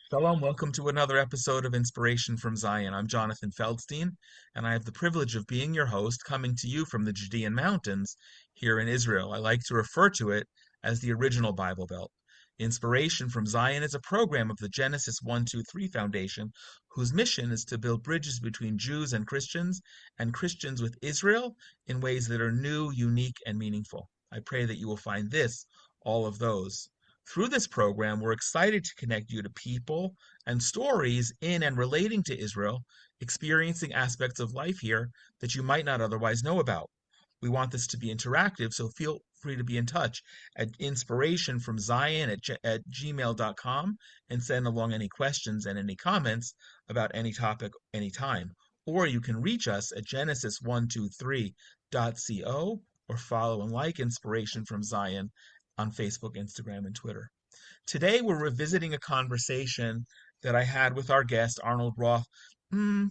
Shalom, welcome to another episode of Inspiration from Zion. I'm Jonathan Feldstein, and I have the privilege of being your host, coming to you from the Judean mountains here in Israel. I like to refer to it as the original Bible Belt. Inspiration from Zion is a program of the Genesis 123 Foundation, whose mission is to build bridges between Jews and Christians with Israel in ways that are new, unique, and meaningful. I pray that you will find this all of those. Through this program, we're excited to connect you to people and stories in and relating to Israel, experiencing aspects of life here that you might not otherwise know about. We want this to be interactive, so feel free to be in touch at inspirationfromzion at gmail.com and send along any questions and any comments about any topic anytime. Or you can reach us at genesis123.co or follow and like Inspiration from Zion on Facebook, Instagram, and Twitter. Today, we're revisiting a conversation that I had with our guest, Arnold Roth, mm,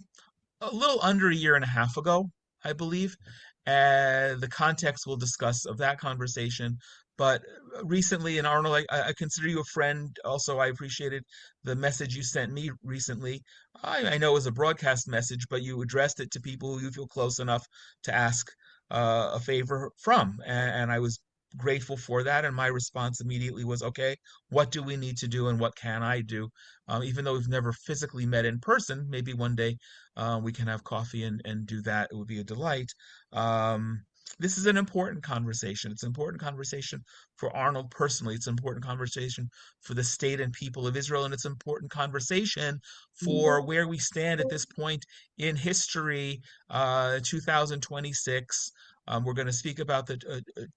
a little under a year and a half ago, I believe. The context we'll discuss of that conversation. But recently, and Arnold, I consider you a friend. Also, I appreciated the message you sent me recently. I know it was a broadcast message, but you addressed it to people who you feel close enough to ask a favor from. And I was grateful for that. And my response immediately was, okay, what do we need to do and what can I do? Even though we've never physically met in person, maybe one day we can have coffee and do that. It would be a delight. Um, this is an important conversation. It's an important conversation for Arnold personally. It's an important conversation for the state and people of Israel, and it's an important conversation for where we stand at this point in history, 2026. We're going to speak about the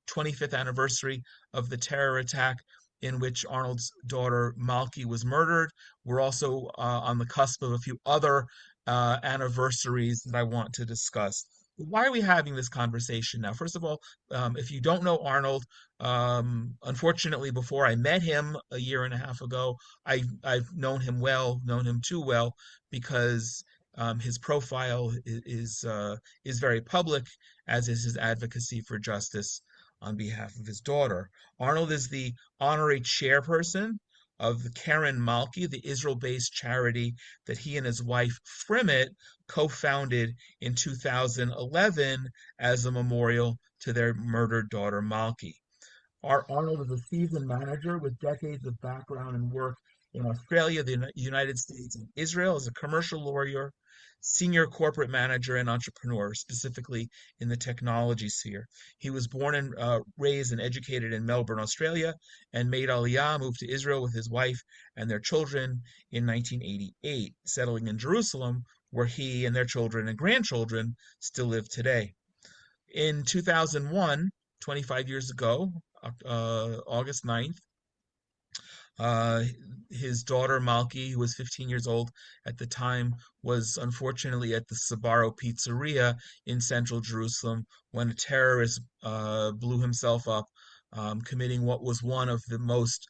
25th anniversary of the terror attack in which Arnold's daughter Malki was murdered. We're also on the cusp of a few other anniversaries that I want to discuss. Why are we having this conversation now? First of all, if you don't know Arnold, unfortunately, before I met him a year and a half ago, I've known him well, known him too well, because his profile is very public, as is his advocacy for justice on behalf of his daughter. Arnold is the honorary chairperson of the Karen Malki, the Israel-based charity that he and his wife Frimit co-founded in 2011 as a memorial to their murdered daughter Malki. Arnold is a seasoned manager with decades of background and work in Australia, the United States, and Israel as a commercial lawyer, senior corporate manager, and entrepreneur, specifically in the technology sphere. He was born and raised and educated in Melbourne, Australia, and made Aliyah, moved to Israel with his wife and their children in 1988, settling in Jerusalem, where he and their children and grandchildren still live today. In 2001, 25 years ago, August 9th, uh, his daughter Malki, who was 15 years old at the time, was unfortunately at the Sbarro pizzeria in central Jerusalem when a terrorist blew himself up, committing what was one of the most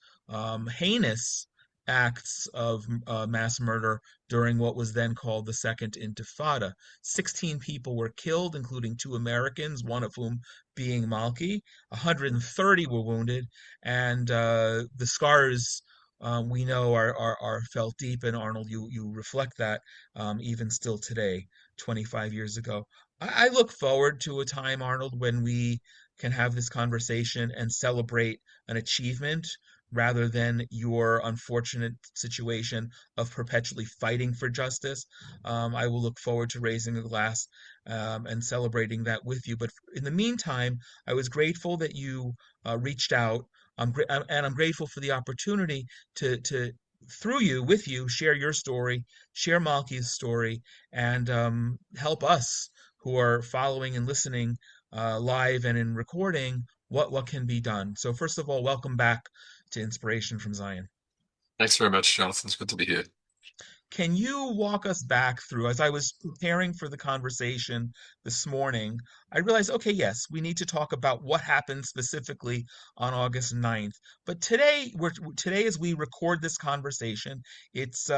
heinous acts of mass murder during what was then called the Second Intifada. 16 people were killed, including two Americans, one of whom being Malki. 130 were wounded, and the scars we know are felt deep. And Arnold, you reflect that even still today, 25 years ago. I look forward to a time, Arnold, when we can have this conversation and celebrate an achievement rather than your unfortunate situation of perpetually fighting for justice. I will look forward to raising a glass and celebrating that with you. But in the meantime, I was grateful that you reached out. And I'm grateful for the opportunity to through you, with you, share your story, share Malki's story, and help us who are following and listening live and in recording what can be done. So first of all, welcome back to Inspiration from Zion. Thanks very much, Jonathan. It's good to be here. Can you walk us back through, as I was preparing for the conversation this morning, I realized, okay, yes, we need to talk about what happened specifically on August 9th. But today as we record this conversation, it's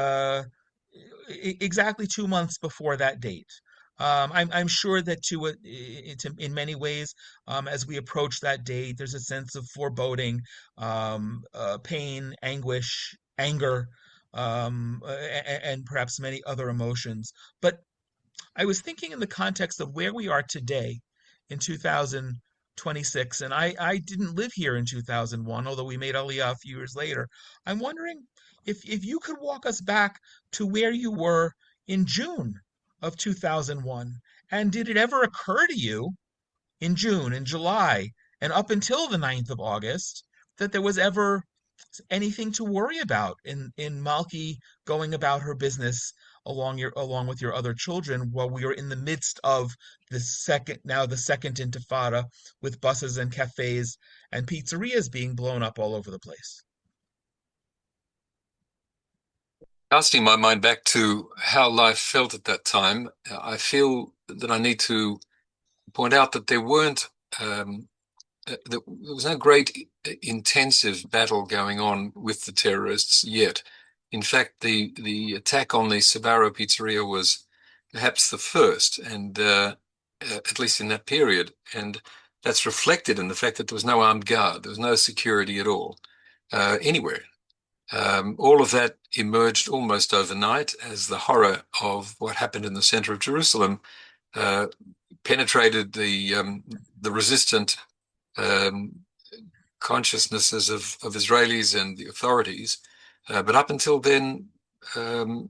exactly 2 months before that date. I'm sure that in many ways, as we approach that date, there's a sense of foreboding, pain, anguish, anger, and perhaps many other emotions. But I was thinking in the context of where we are today in 2026, and I didn't live here in 2001, although we made Aliyah a few years later. I'm wondering if you could walk us back to where you were in June of 2001, and did it ever occur to you in June and July and up until the 9th of August that there was ever anything to worry about in Malki going about her business along with your other children while we are in the midst of the second intifada with buses and cafes and pizzerias being blown up all over the place. Casting my mind back to how life felt at that time, I feel that I need to point out that there weren't there was no great intensive battle going on with the terrorists yet. In fact, the attack on the Sbarro pizzeria was perhaps the first, and at least in that period, and that's reflected in the fact that there was no armed guard, there was no security at all anywhere. All of that emerged almost overnight as the horror of what happened in the center of Jerusalem uh, penetrated the resistant um, consciousnesses of Israelis and the authorities. But up until then, um,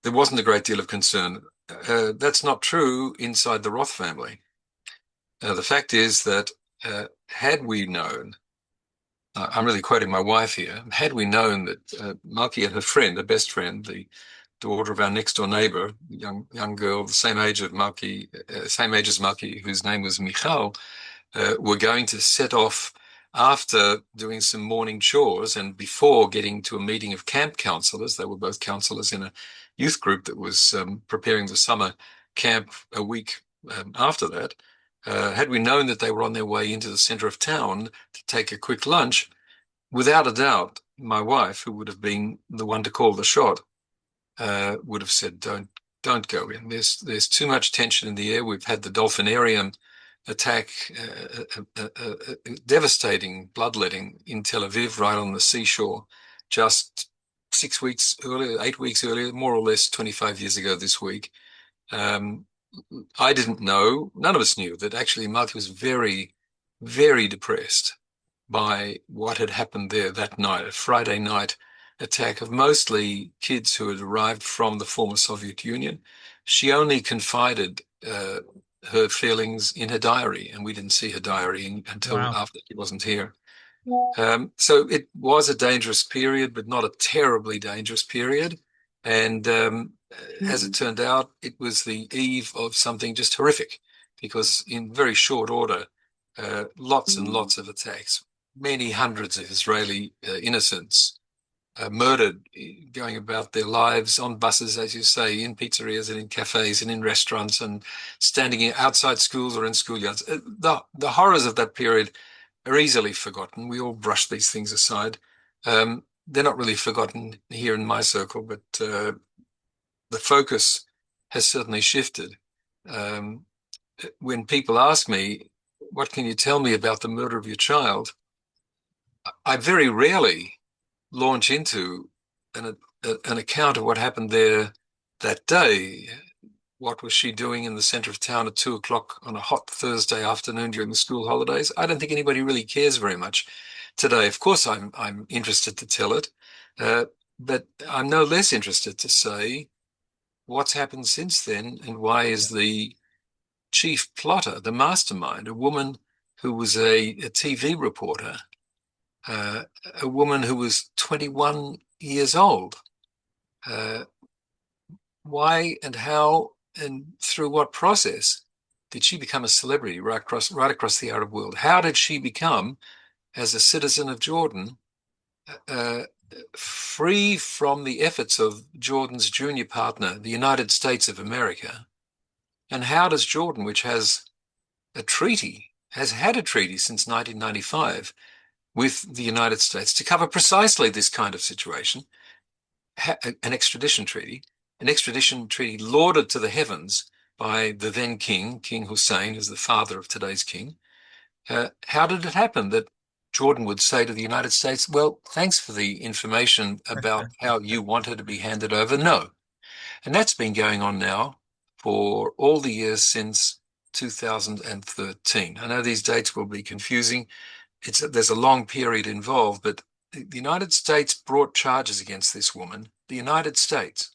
there wasn't a great deal of concern. That's not true inside the Roth family. The fact is that had we known, I'm really quoting my wife here, had we known that Malki and her friend, her best friend, the daughter of our next door neighbor, young girl, the same age of Malki, same age as Malki, whose name was Michal, were going to set off after doing some morning chores and before getting to a meeting of camp counselors. They were both counselors in a youth group that was preparing the summer camp a week after that. Had we known that they were on their way into the center of town to take a quick lunch, without a doubt, my wife, who would have been the one to call the shot, would have said, "Don't go in. There's too much tension in the air. We've had the Dolphinarium attack, devastating bloodletting in Tel Aviv, right on the seashore, just 6 weeks earlier, 8 weeks earlier, more or less 25 years ago this week." Um, I didn't know, none of us knew that actually Malki was very, very depressed by what had happened there that night, a Friday night attack of mostly kids who had arrived from the former Soviet Union. She only confided her feelings in her diary, and we didn't see her diary until Wow. after she wasn't here. So it was a dangerous period, but not a terribly dangerous period. And as it turned out, it was the eve of something just horrific, because in very short order, lots and lots of attacks, many hundreds of Israeli innocents murdered, going about their lives on buses, as you say, in pizzerias and in cafes and in restaurants and standing outside schools or in schoolyards. The horrors of that period are easily forgotten. We all brush these things aside. They're not really forgotten here in my circle, but the focus has certainly shifted. Um, when people ask me, what can you tell me about the murder of your child? I very rarely launch into an account of what happened there that day. What was she doing in the center of town at 2 o'clock on a hot Thursday afternoon during the school holidays? I don't think anybody really cares very much today. Of course, I'm interested to tell it, but I'm no less interested to say what's happened since then and why is the chief plotter, the mastermind, a woman who was a TV reporter, uh, a woman who was 21 years old. Uh, why and how and through what process did she become a celebrity right across the Arab world? How did she become, as a citizen of Jordan, uh, free from the efforts of Jordan's junior partner, the United States of America? And how does Jordan, which has had a treaty since 1995 with the United States to cover precisely this kind of situation, an extradition treaty, lauded to the heavens by the then king, King Hussein, who's the father of today's king. How did it happen that Jordan would say to the United States, well, thanks for the information about how you want her to be handed over. No. And that's been going on now for all the years since 2013. I know these dates will be confusing. There's a long period involved, but the United States brought charges against this woman, the United States,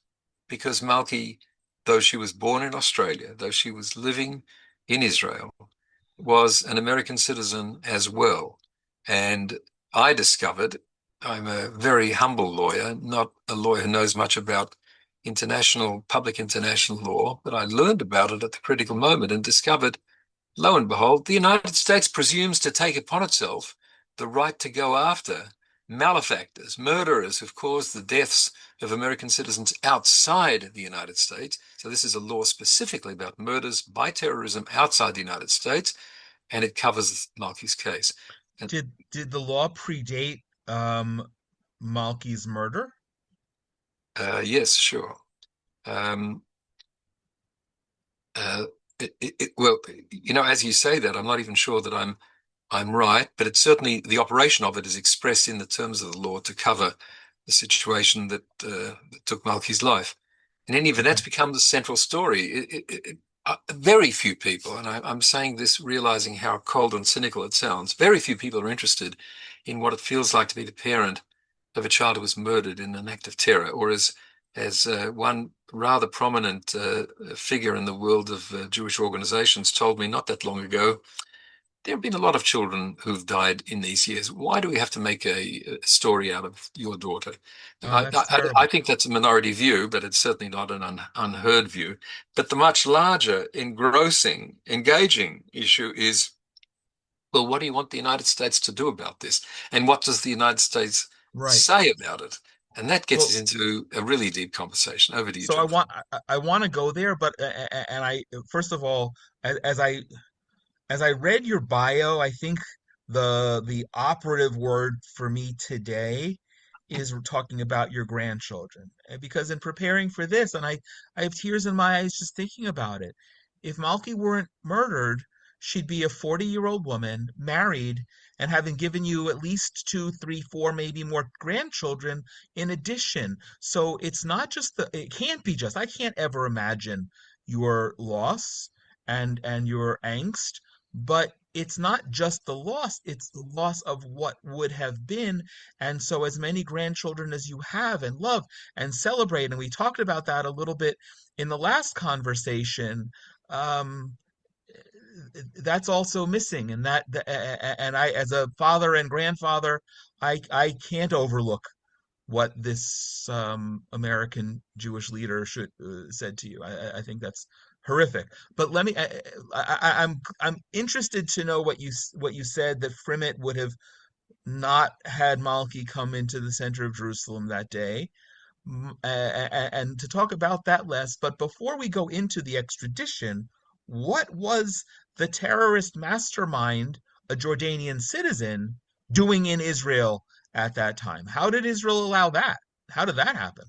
because Malki, though she was born in Australia, though she was living in Israel, was an American citizen as well. And I discovered, I'm a very humble lawyer, not a lawyer who knows much about public international law, but I learned about it at the critical moment and discovered, lo and behold, the United States presumes to take upon itself the right to go after malefactors, murderers who've caused the deaths of American citizens outside the United States. So this is a law specifically about murders by terrorism outside the United States, and it covers Malki's case. And, Did the law predate Malki's murder? yes, sure. Um, well, as you say that, I'm not even sure that I'm right, but it's certainly the operation of it is expressed in the terms of the law to cover the situation that took Malki's life. In any event, Okay. that's become the central story. Very few people, and I'm saying this realizing how cold and cynical it sounds, very few people are interested in what it feels like to be the parent of a child who was murdered in an act of terror, or as one rather prominent figure in the world of Jewish organizations told me not that long ago, there have been a lot of children who've died in these years. Why do we have to make a story out of your daughter? Oh, I, that's I terrible. think that's a minority view, but it's certainly not an unheard view. But the much larger, engrossing, engaging issue is, well, what do you want the United States to do about this? And what does the United States Right. say about it? And that gets us Well, into a really deep conversation. Over to you, so I Jonathan. want I want to go there, but and I first of all, as I read your bio, I think the operative word for me today is we're talking about your grandchildren. Because in preparing for this, and I have tears in my eyes just thinking about it. If Malki weren't murdered, she'd be a 40-year-old woman, married, and having given you at least two, three, four, maybe more grandchildren in addition. So it's not just it can't be just, I can't ever imagine your loss and your angst, but it's not just the loss, it's the loss of what would have been. And so, as many grandchildren as you have and love and celebrate, and we talked about that a little bit in the last conversation, um, that's also missing. And and I, as a father and grandfather, I can't overlook what this American Jewish leader should said to you. I think that's horrific. But let me. I'm interested to know what you said that Frimit would have not had Malki come into the center of Jerusalem that day, and to talk about that less. But before we go into the extradition, what was the terrorist mastermind, a Jordanian citizen, doing in Israel at that time? How did Israel allow that? How did that happen?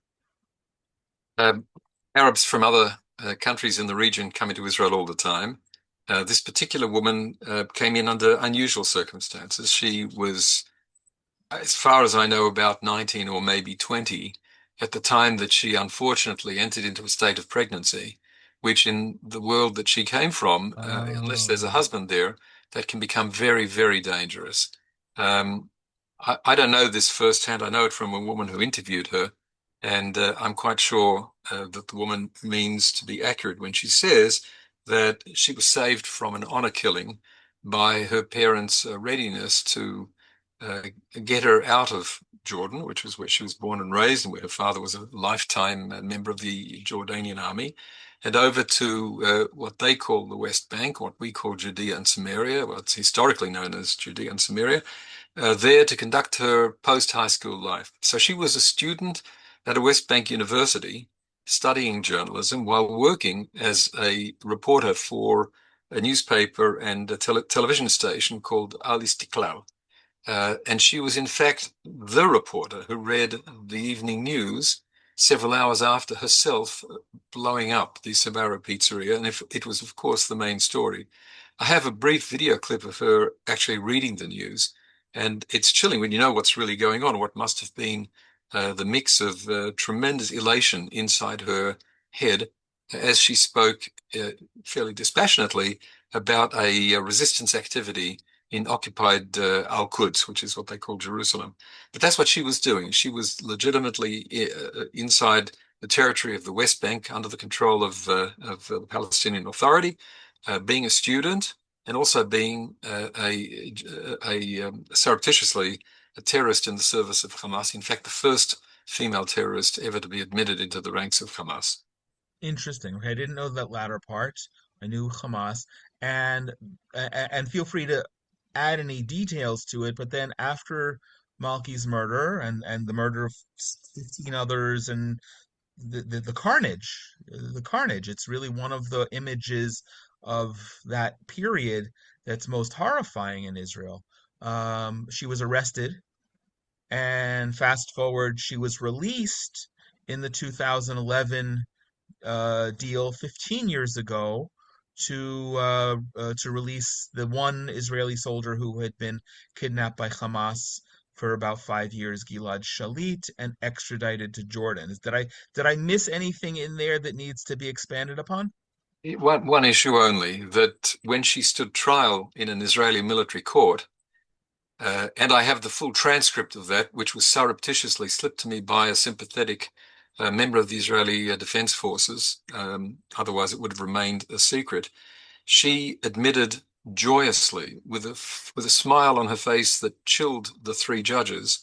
Um, Arabs from other countries in the region come into Israel all the time. This particular woman came in under unusual circumstances. She was, as far as I know, about 19 or maybe 20 at the time that she unfortunately entered into a state of pregnancy, which in the world that she came from, unless there's a Oh, husband there, that can become very, very dangerous. Um, I don't know this firsthand. I know it from a woman who interviewed her, and I'm quite sure that the woman means to be accurate when she says that she was saved from an honor killing by her parents' readiness to uh, get her out of Jordan, which was where she was born and raised, and where her father was a lifetime member of the Jordanian army, and over to what they call the West Bank, what we call Judea and Samaria, what's historically known as Judea and Samaria, there to conduct her post-high school life. So she was a student at a West Bank university studying journalism while working as a reporter for a newspaper and a television station called Al Istiklal. And she was, in fact, the reporter who read the evening news several hours after herself blowing up the Sbarro pizzeria. And if it was, of course, the main story. I have a brief video clip of her actually reading the news. And it's chilling when you know what's really going on, what must have been the mix of tremendous elation inside her head as she spoke fairly dispassionately about a resistance activity in occupied Al-Quds, which is what they call Jerusalem. But that's what she was doing. She was legitimately inside the territory of the West Bank under the control of the Palestinian Authority, being a student and also being surreptitiously a terrorist in the service of Hamas. In fact, the first female terrorist ever to be admitted into the ranks of Hamas. Interesting. Okay, I didn't know that latter part. I knew Hamas, and and feel free to add any details to it. But then after Malki's murder and the murder of 15 others and the carnage, the carnage. It's really one of the images of that period that's most horrifying in Israel. She was arrested, and fast forward, she was released in the 2011 deal 15 years ago to release the one Israeli soldier who had been kidnapped by Hamas for about 5 years, Gilad Shalit, and extradited to Jordan. Did I miss anything in there that needs to be expanded upon? One issue only, that when she stood trial in an Israeli military court, and I have the full transcript of that, which was surreptitiously slipped to me by a sympathetic member of the Israeli Defense Forces. Otherwise, it would have remained a secret. She admitted joyously, with a smile on her face that chilled the three judges.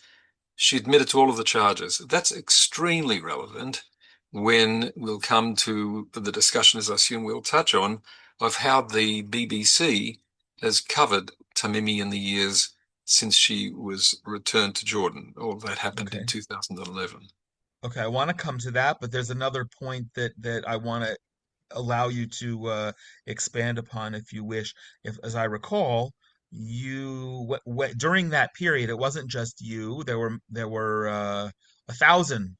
She admitted to all of the charges. That's extremely relevant when we'll come to the discussion, as I assume we'll touch on, of how the BBC has covered Tamimi in the years since she was returned to Jordan. All of that happened in Okay. 2011. Okay, I want to come to that, but there's another point that I want to allow you to expand upon if you wish. If, as I recall, during that period, it wasn't just you. There were 1,000,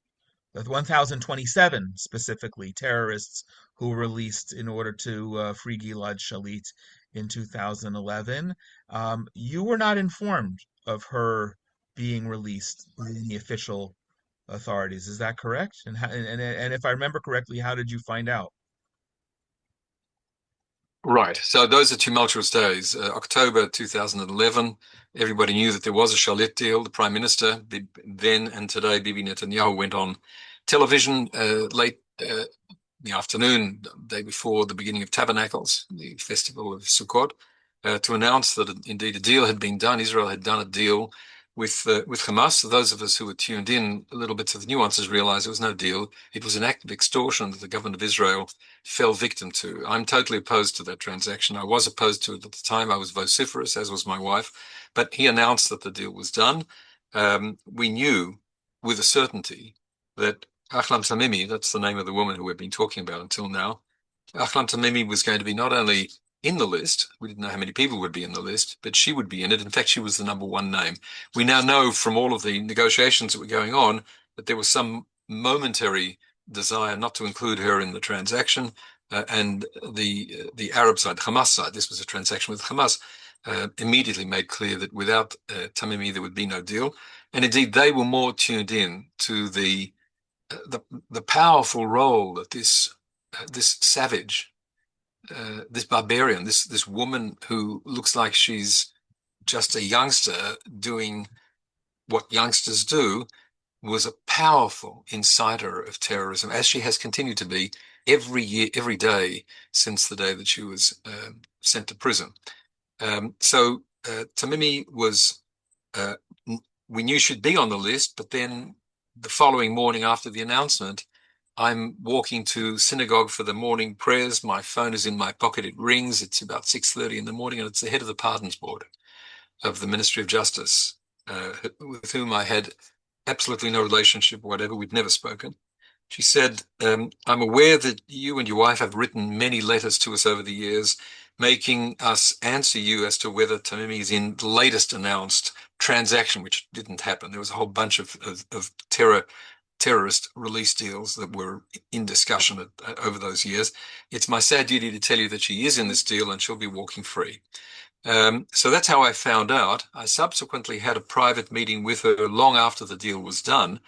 1,027 specifically terrorists who were released in order to free Gilad Shalit in 2011. You were not informed of her being released by any official authorities. Is that correct? And if I remember correctly, how did you find out? Right. So those are tumultuous days. October 2011, everybody knew that there was a Shalit deal. The Prime Minister, then and today, Bibi Netanyahu, went on television late the afternoon, the day before the beginning of Tabernacles, the festival of Sukkot, to announce that indeed a deal had been done. Israel had done a deal with Hamas. So those of us who were tuned in, a little bits of the nuances realized it was no deal. It was an act of extortion that the government of Israel fell victim to. I'm totally opposed to that transaction. I was opposed to it at the time. I was vociferous, as was my wife. But he announced that the deal was done. We knew with a certainty that Ahlam Tamimi, that's the name of the woman who we've been talking about until now, Ahlam Tamimi was going to be not only in the list, we didn't know how many people would be in the list, but she would be in it. In fact, she was the number one name. We now know from all of the negotiations that were going on that there was some momentary desire not to include her in the transaction. And the Arab side, the Hamas side, this was a transaction with Hamas, immediately made clear that without Tamimi, there would be no deal. And indeed, they were more tuned in to the powerful role that this savage, this barbarian, this woman who looks like she's just a youngster doing what youngsters do, was a powerful inciter of terrorism, as she has continued to be every year, every day since the day that she was sent to prison. So Tamimi was, uh, we knew she'd be on the list, but then the following morning after the announcement, I'm walking to synagogue for the morning prayers. My phone is in my pocket. It rings. It's about 6:30 in the morning, and it's the head of the Pardons Board of the Ministry of Justice, with whom I had absolutely no relationship whatever. We'd never spoken. She said, I'm aware that you and your wife have written many letters to us over the years, making us answer you as to whether Tamimi is in the latest announced transaction, which didn't happen. There was a whole bunch of terrorist release deals that were in discussion over those years. It's my sad duty to tell you that she is in this deal and she'll be walking free. So that's how I found out. I subsequently had a private meeting with her long after the deal was done,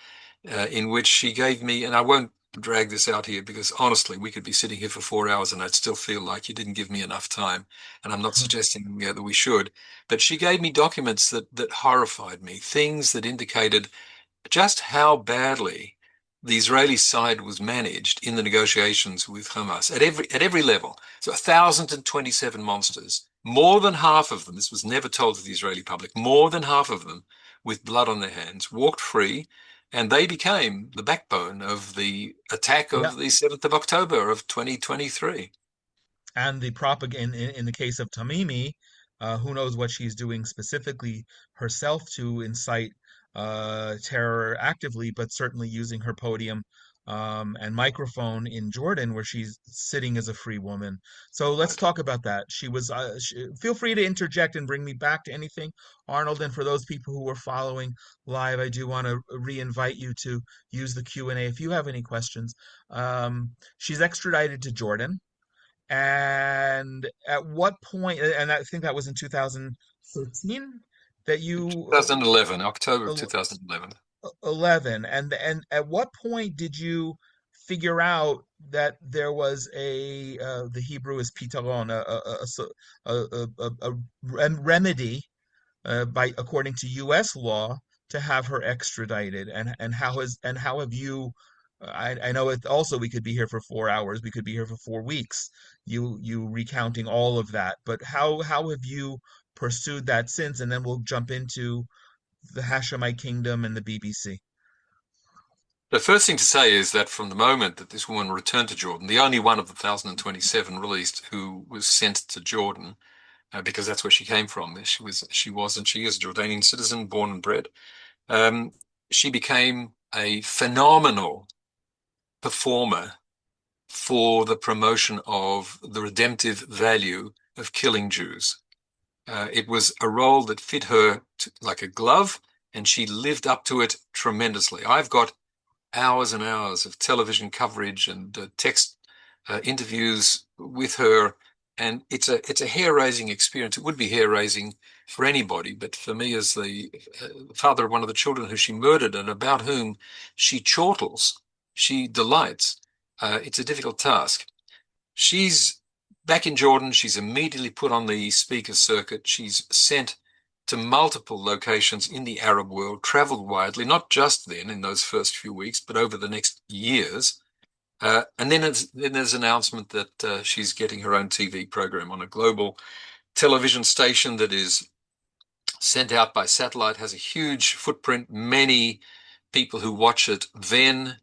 in which she gave me, and I won't drag this out here because honestly, we could be sitting here for 4 hours and I'd still feel like you didn't give me enough time. And I'm not suggesting that we should, but she gave me documents that horrified me, things that indicated just how badly the Israeli side was managed in the negotiations with Hamas at every level. So 1,027 monsters, more than half of them, this was never told to the Israeli public, more than half of them with blood on their hands, walked free, and they became the backbone of the attack Yeah. of the 7th of October of 2023. And the propaganda in the case of Tamimi, who knows what she's doing specifically herself to incite terror actively, but certainly using her podium and microphone in Jordan, where she's sitting as a free woman. So let's talk about that. She was. Feel free to interject and bring me back to anything, Arnold. And for those people who were following live, I do want to re-invite you to use the Q&A if you have any questions. She's extradited to Jordan. And at what point, and I think that was in 2013 that you 2011, October of uh, 2011. 11, and at what point did you figure out that there was the Hebrew is pitaron, a remedy by according to U.S. law to have her extradited, and how have you? I know it also we could be here for 4 hours, we could be here for 4 weeks. You recounting all of that, but how have you pursued that since? And then we'll jump into the Hashemite Kingdom and the BBC. The first thing to say is that from the moment that this woman returned to Jordan, the only one of the 1,027 released who was sent to Jordan, because that's where she came from. And she is a Jordanian citizen, born and bred. Um, she became a phenomenal performer for the promotion of the redemptive value of killing Jews. It was a role that fit her like a glove, and she lived up to it tremendously. I've got hours and hours of television coverage and text interviews with her, and it's a hair-raising experience. It would be hair-raising for anybody, but for me, as the father of one of the children who she murdered and about whom she chortles, she delights. It's a difficult task. She's back in Jordan. She's immediately put on the speaker circuit. She's sent to multiple locations in the Arab world, traveled widely, not just then in those first few weeks, but over the next years. And then there's an announcement that she's getting her own TV program on a global television station that is sent out by satellite, has a huge footprint, many people who watch it then.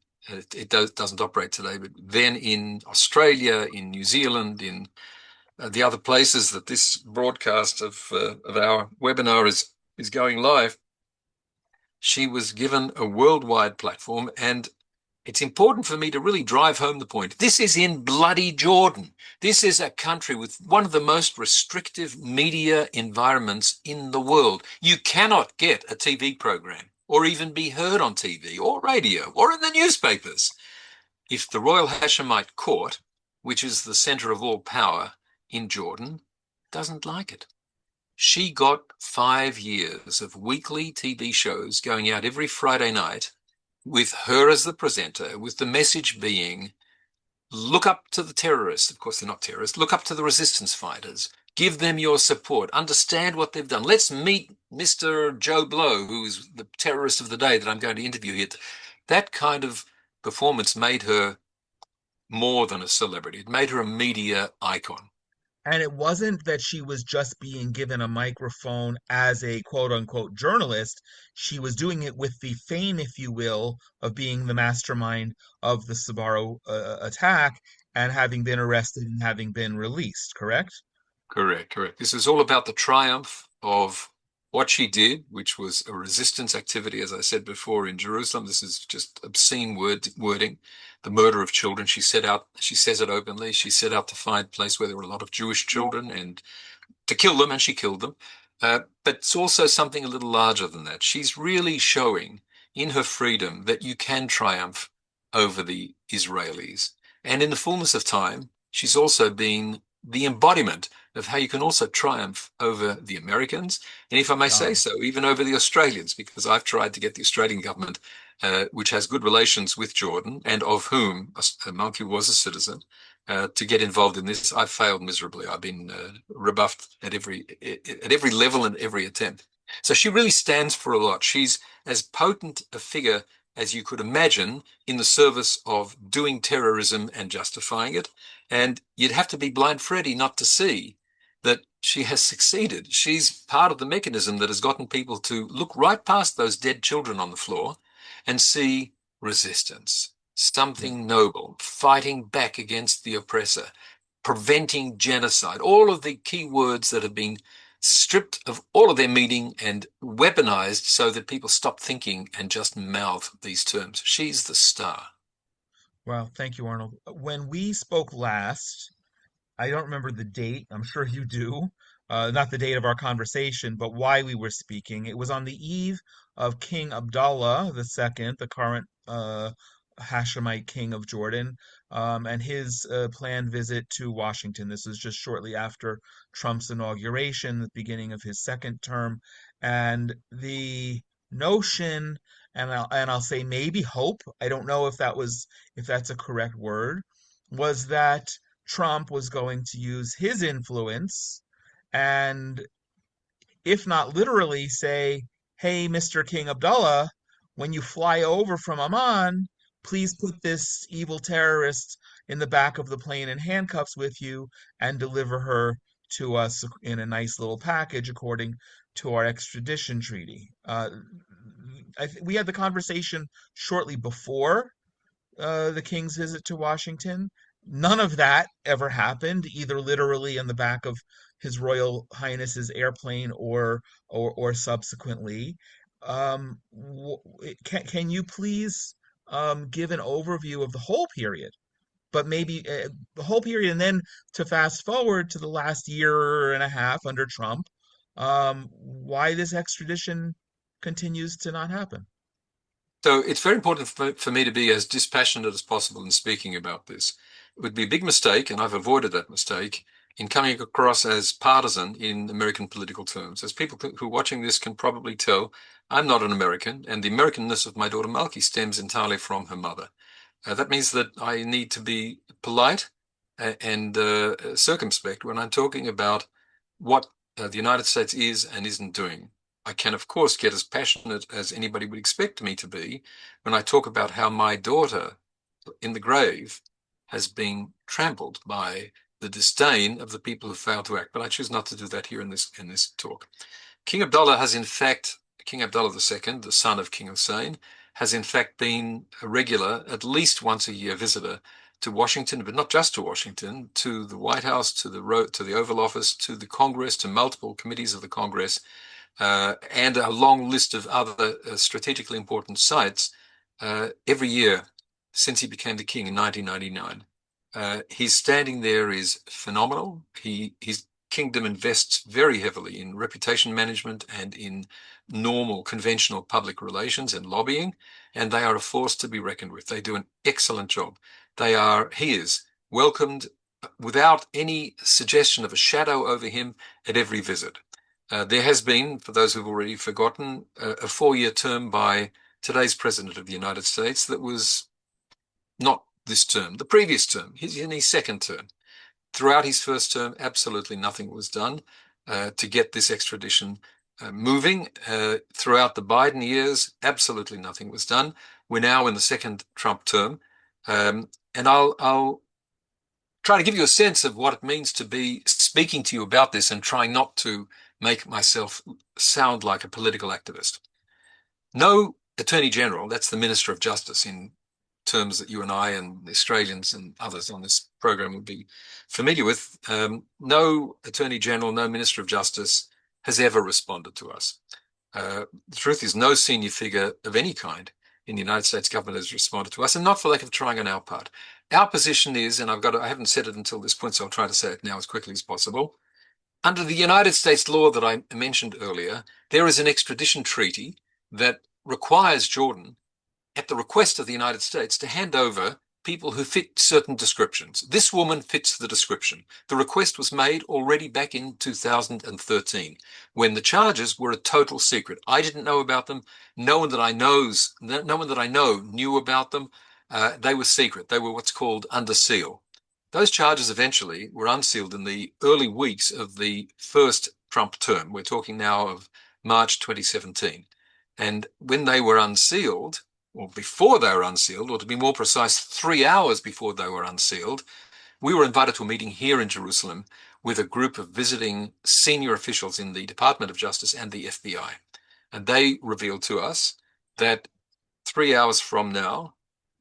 Doesn't operate today, but then in Australia, in New Zealand, in the other places that this broadcast of our webinar is going live, she was given a worldwide platform. And it's important for me to really drive home the point. This is in bloody Jordan. This is a country with one of the most restrictive media environments in the world. You cannot get a TV program or even be heard on TV or radio or in the newspapers if the Royal Hashemite Court, which is the center of all power in Jordan, doesn't like it. She got 5 years of weekly TV shows going out every Friday night with her as the presenter, with the message being, look up to the terrorists. Of course, they're not terrorists. Look up to the resistance fighters. Give them your support. Understand what they've done. Let's meet Mr. Joe Blow, who is the terrorist of the day that I'm going to interview here. That kind of performance made her more than a celebrity. It made her a media icon. And it wasn't that she was just being given a microphone as a quote unquote journalist. She was doing it with the fame, if you will, of being the mastermind of the Sbarro attack and having been arrested and having been released, correct? Correct, correct. This is all about the triumph of what she did, which was a resistance activity, as I said before, in Jerusalem. This is just obscene wording. The murder of children. She says it openly. She set out to find a place where there were a lot of Jewish children and to kill them, and she killed them. But it's also something a little larger than that. She's really showing in her freedom that you can triumph over the Israelis. And in the fullness of time, she's also been the embodiment of how you can also triumph over the Americans, and if I may say Wow. so, even over the Australians, because I've tried to get the Australian government, which has good relations with Jordan, and of whom Malki was a citizen, to get involved in this. I've failed miserably. I've been rebuffed at every level and every attempt. So she really stands for a lot. She's as potent a figure as you could imagine in the service of doing terrorism and justifying it. And you'd have to be blind Freddy not to see that she has succeeded. She's part of the mechanism that has gotten people to look right past those dead children on the floor and see resistance, Yeah. something noble, fighting back against the oppressor, preventing genocide, all of the key words that have been stripped of all of their meaning and weaponized so that people stop thinking and just mouth these terms. She's the star. Well, thank you, Arnold. When we spoke last, I don't remember the date. I'm sure you do. Not the date of our conversation, but why we were speaking. It was on the eve of King Abdullah II, the current Hashemite king of Jordan, and his planned visit to Washington. This was just shortly after Trump's inauguration, the beginning of his second term, and the notion, and I'll say maybe hope. I don't know if that's a correct word, was that Trump was going to use his influence and, if not literally, say, hey, Mr. King Abdullah, when you fly over from Amman, please put this evil terrorist in the back of the plane in handcuffs with you and deliver her to us in a nice little package according to our extradition treaty. We had the conversation shortly before the king's visit to Washington. None of that ever happened, either literally in the back of His Royal Highness's airplane or subsequently. Can you please give an overview of the whole period, but maybe the whole period, and then to fast forward to the last year and a half under Trump, why this extradition continues to not happen? So it's very important for me to be as dispassionate as possible in speaking about this. It would be a big mistake, and I've avoided that mistake, in coming across as partisan in American political terms. As people who are watching this can probably tell, I'm not an American, and the Americanness of my daughter Malki stems entirely from her mother. That means that I need to be polite and circumspect when I'm talking about what the United States is and isn't doing. I can, of course, get as passionate as anybody would expect me to be when I talk about how my daughter in the grave has been trampled by the disdain of the people who failed to act. But I choose not to do that here in this talk. King Abdullah has in fact, King Abdullah II, the son of King Hussein, has in fact been a regular, at least once a year visitor to Washington, but not just to Washington, to the White House, to the Oval Office, to the Congress, to multiple committees of the Congress, and a long list of other strategically important sites every year since he became the king in 1999. His standing there is phenomenal. His kingdom invests very heavily in reputation management and in normal, conventional public relations and lobbying, and they are a force to be reckoned with. They do an excellent job. He is welcomed without any suggestion of a shadow over him at every visit. There has been, for those who've already forgotten, a 4-year term by today's President of the United States that was not this term, the previous term. He's in his second term. Throughout his first term, absolutely nothing was done to get this extradition moving. Throughout the Biden years, absolutely nothing was done. We're now in the second Trump term. And I'll try to give you a sense of what it means to be speaking to you about this and trying not to make myself sound like a political activist. No Attorney General, that's the Minister of Justice in terms that you and I and Australians and others on this program would be familiar with, no Attorney General, no Minister of Justice has ever responded to us. The truth is, no senior figure of any kind in the United States government has responded to us, and not for lack of trying on our part. Our position is, and I haven't said it until this point, so I'll try to say it now as quickly as possible. Under the United States law that I mentioned earlier, there is an extradition treaty that requires Jordan, at the request of the United States, to hand over people who fit certain descriptions. This woman fits the description. The request was made already back in 2013 when the charges were a total secret. I didn't know about them. No one that I know knew about them. They were secret. They were what's called under seal. Those charges eventually were unsealed in the early weeks of the first Trump term. We're talking now of March 2017. And when they were unsealed, or before they were unsealed, or to be more precise, 3 hours before they were unsealed, we were invited to a meeting here in Jerusalem with a group of visiting senior officials in the Department of Justice and the FBI. And they revealed to us that 3 hours from now,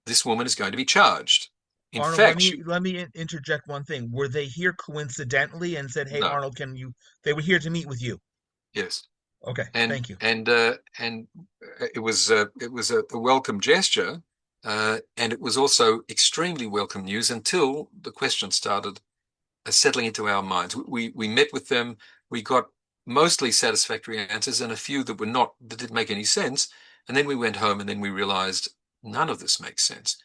this woman is going to be charged. In Arnold, let fact, me let me interject one thing. Were they here coincidentally and said, "Hey, no, Arnold, can you?" They were here to meet with you. yes. Okay, and thank you. and it was a welcome gesture, and it was also extremely welcome news until the questions started settling into our minds. We met with them. We got mostly satisfactory answers and a few that didn't make any sense. And then we went home and then we realized none of this makes sense.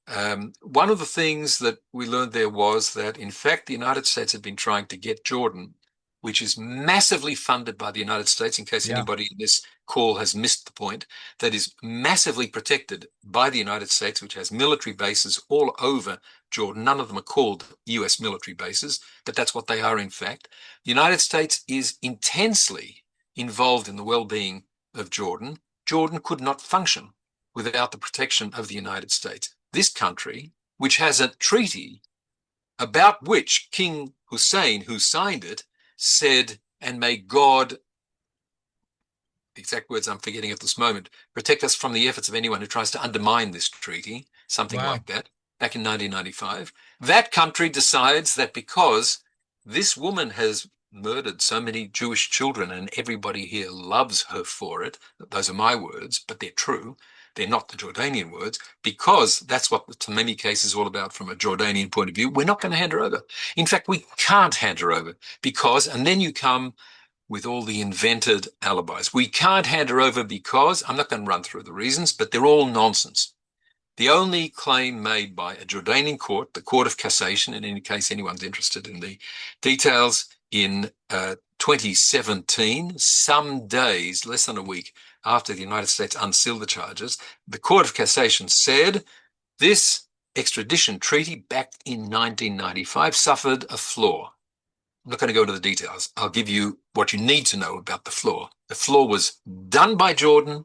One of the things that we learned there was that, in fact, the United States had been trying to get Jordan, which is massively funded by the United States, in case Yeah, anybody in this call has missed the point, that is massively protected by the United States, which has military bases all over Jordan. None of them are called US military bases, but that's what they are, in fact. The United States is intensely involved in the well-being of Jordan. Jordan could not function without the protection of the United States. This country, which has a treaty about which King Hussein, who signed it, said, and may God, the exact words I'm forgetting at this moment, protect us from the efforts of anyone who tries to undermine this treaty, something wow. like that, back in 1995. That country decides that because this woman has murdered so many Jewish children and everybody here loves her for it, those are my words, but they're true. They're not the Jordanian words, because that's what the Tamimi case is all about from a Jordanian point of view. We're not going to hand her over. In fact, we can't hand her over because, and then you come with all the invented alibis. We can't hand her over because, I'm not going to run through the reasons, but they're all nonsense. The only claim made by a Jordanian court, the Court of Cassation, in any case anyone's interested in the details, in 2017, some days, less than a week after the United States unsealed the charges, the Court of Cassation said this extradition treaty back in 1995 suffered a flaw. I'm not going to go into the details. I'll give you what you need to know about the flaw. The flaw was done by Jordan,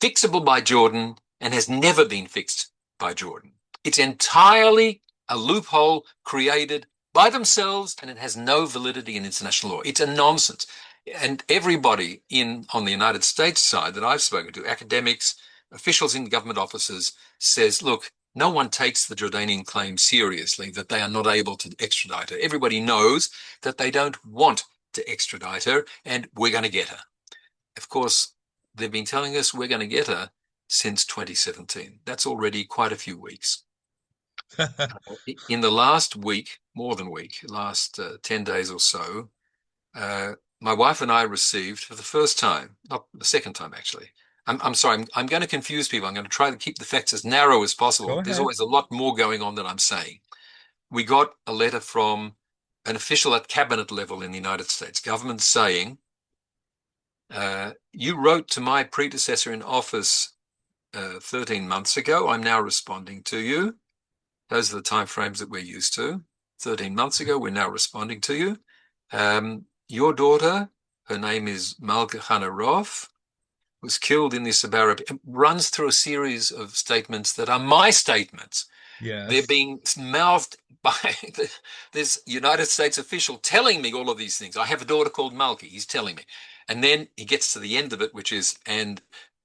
fixable by Jordan, and has never been fixed by Jordan. It's entirely a loophole created by themselves, and it has no validity in international law. It's a nonsense. And everybody on the United States side that I've spoken to, academics, officials in government offices, says, look, no one takes the Jordanian claim seriously that they are not able to extradite her. Everybody knows that they don't want to extradite her, and we're going to get her. Of course, they've been telling us we're going to get her since 2017. That's already quite a few weeks. In the last week, more than week, last 10 days or so, my wife and I received for the first time, not the second time actually. I'm sorry, I'm going to confuse people. I'm going to try to keep the facts as narrow as Go possible. There's ahead. always a lot more going on than I'm saying. We got a letter from an official at cabinet level in the United States government saying, you wrote to my predecessor in office 13 months ago. I'm now responding to you. Those are the timeframes that we're used to. 13 months ago, we're now responding to you. Your daughter, her name is Malki Roth, was killed in the Sbarro. It runs through a series of statements that are my statements. They're Yes. being mouthed by this United States official telling me all of these things. I have a daughter called Malki. He's telling me. And then he gets to the end of it, which is, and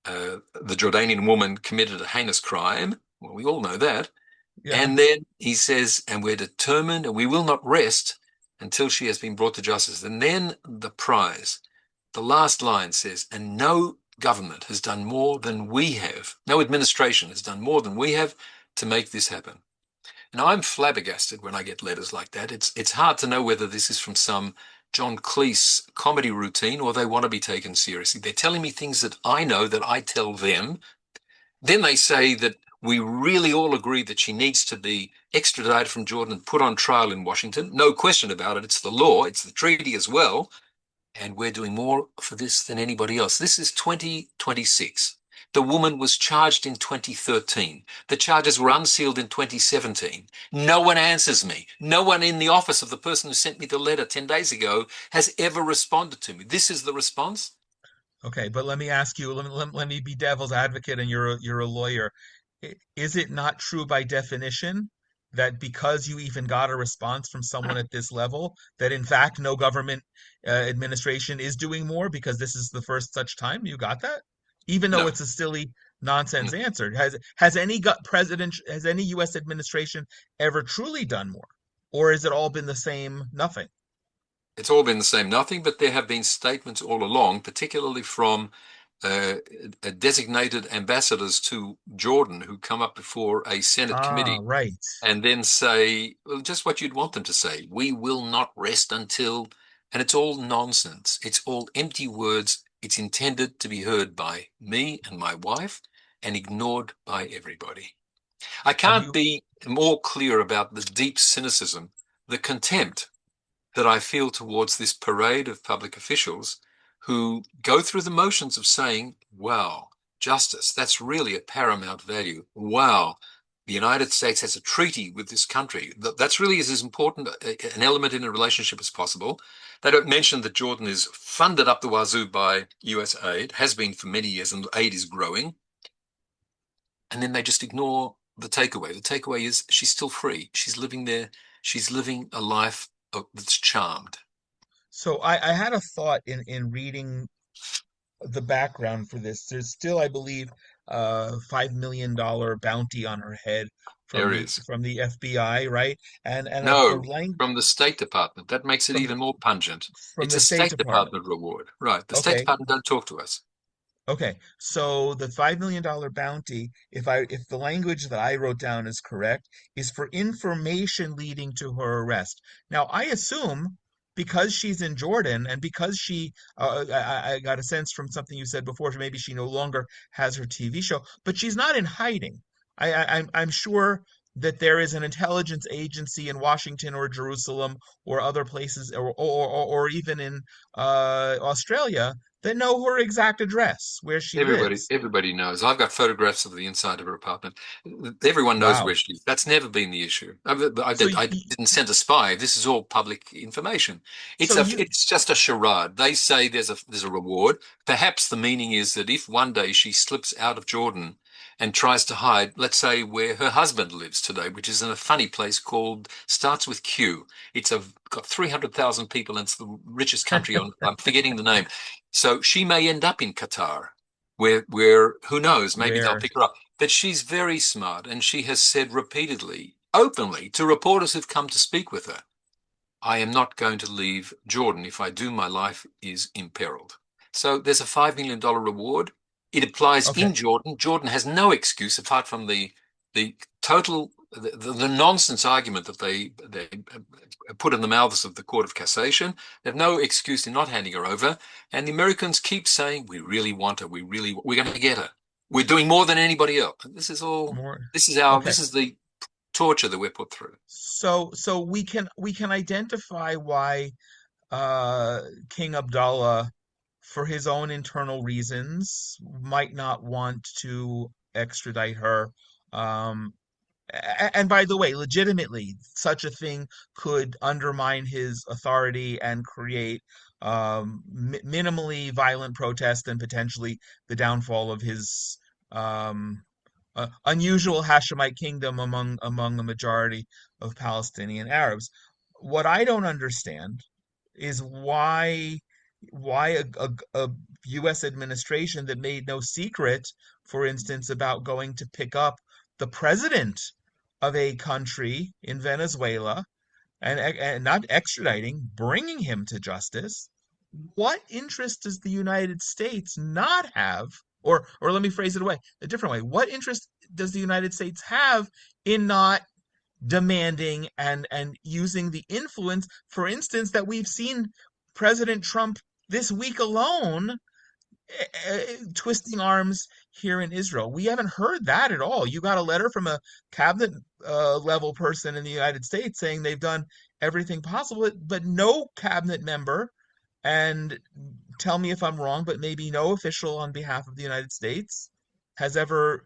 the Jordanian woman committed a heinous crime. Well, we all know that. Yeah. And then he says, and we're determined and we will not rest until she has been brought to justice. And then the prize, the last line says, and no government has done more than we have. No administration has done more than we have to make this happen. And I'm flabbergasted when I get letters like that. It's hard to know whether this is from some John Cleese comedy routine or they want to be taken seriously. They're telling me things that I know that I tell them. Then they say that We really all agree that she needs to be extradited from Jordan and put on trial in Washington. No question about it. It's the law, it's the treaty as well. And we're doing more for this than anybody else. This is 2026. The woman was charged in 2013. The charges were unsealed in 2017. No one answers me. No one in the office of the person who sent me the letter 10 days ago has ever responded to me. This is the response? Okay, but let me ask you, let me be devil's advocate, and you're a lawyer. Is it not true by definition that because you even got a response from someone at this level, that in fact no government administration is doing more because this is the first such time you got that? Even though No. it's a silly nonsense answer. Has any president, has any US administration ever truly done more? Or has it all been the same nothing? It's all been the same nothing, but there have been statements all along, particularly from uh, designated ambassadors to Jordan who come up before a Senate Ah, committee right. and then say, well, just what you'd want them to say. We will not rest until, and it's all nonsense. It's all empty words. It's intended to be heard by me and my wife and ignored by everybody. I Have can't you be more clear about the deep cynicism, the contempt that I feel towards this parade of public officials who go through the motions of saying, wow, justice, that's really a paramount value. Wow, the United States has a treaty with this country. That's really as important an element in a relationship as possible. They don't mention that Jordan is funded up the wazoo by US aid, has been for many years, and aid is growing. And then they just ignore the takeaway. The takeaway is she's still free. She's living there. She's living a life that's charmed. so I had a thought in reading the background for this. There's still, I believe, $5 million bounty on her head There is. from the FBI, right? And the No, lang from the State Department. That makes it from the even more pungent. from It's the a State State Department. Department reward. Right. The State Okay, Department don't talk to us. okay. So the $5 million bounty, if the language that I wrote down is correct, is for information leading to her arrest. Now, I assume because she's in Jordan and because I got a sense from something you said before, maybe she no longer has her TV show, but she's not in hiding. I'm sure that there is an intelligence agency in Washington or Jerusalem or other places or even in Australia that know her exact address where she lives. Everybody knows. I've got photographs of the inside of her apartment. Everyone knows Wow. where she is. That's never been the issue. So I didn't send a spy. This is all public information. so you It's just a charade. They say there's a reward. Perhaps the meaning is that if one day she slips out of Jordan and tries to hide, let's say where her husband lives today, which is in a funny place called starts with Q. Got 300,000 people and it's the richest country on. I'm forgetting the name. So she may end up in Qatar, where who knows, maybe they'll where pick her up. But she's very smart, and she has said repeatedly, openly, to reporters who've come to speak with her, I am not going to leave Jordan. If I do, my life is imperiled. So there's a $5 million reward. It applies okay. in Jordan. Jordan has no excuse apart from the total the nonsense argument that they put in the mouths of the Court of Cassation. They have no excuse in not handing her over. And the Americans keep saying, we really want her. We're going to get her. We're doing more than anybody else. More This okay. is the torture that we're put through. So we can identify why King Abdullah, for his own internal reasons, might not want to extradite her. Um, and by the way, legitimately, such a thing could undermine his authority and create minimally violent protest and potentially the downfall of his um, unusual Hashemite kingdom among a majority of Palestinian Arabs. What I don't understand is why a U.S. administration that made no secret, for instance, about going to pick up the president of a country in Venezuela and not extraditing, bringing him to justice. What interest does the United States not have? Or let me phrase it away a different way. What interest does the United States have in not demanding and using the influence, for instance, that we've seen President Trump this week alone twisting arms here in Israel. We haven't heard that at all. You got a letter from a cabinet level person in the United States saying they've done everything possible, but no cabinet member, and tell me if I'm wrong, but maybe no official on behalf of the United States has ever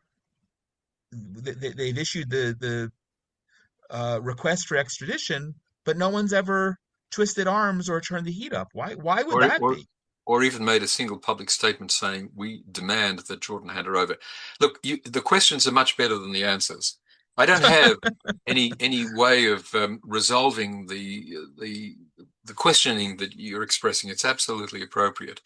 they've issued the request for extradition, but no one's ever twisted arms or turned the heat up. Why would or that or be? or even made a single public statement saying we demand that Jordan hand her over. Look, the questions are much better than the answers. I don't have any way of resolving the questioning that you're expressing. It's absolutely appropriate.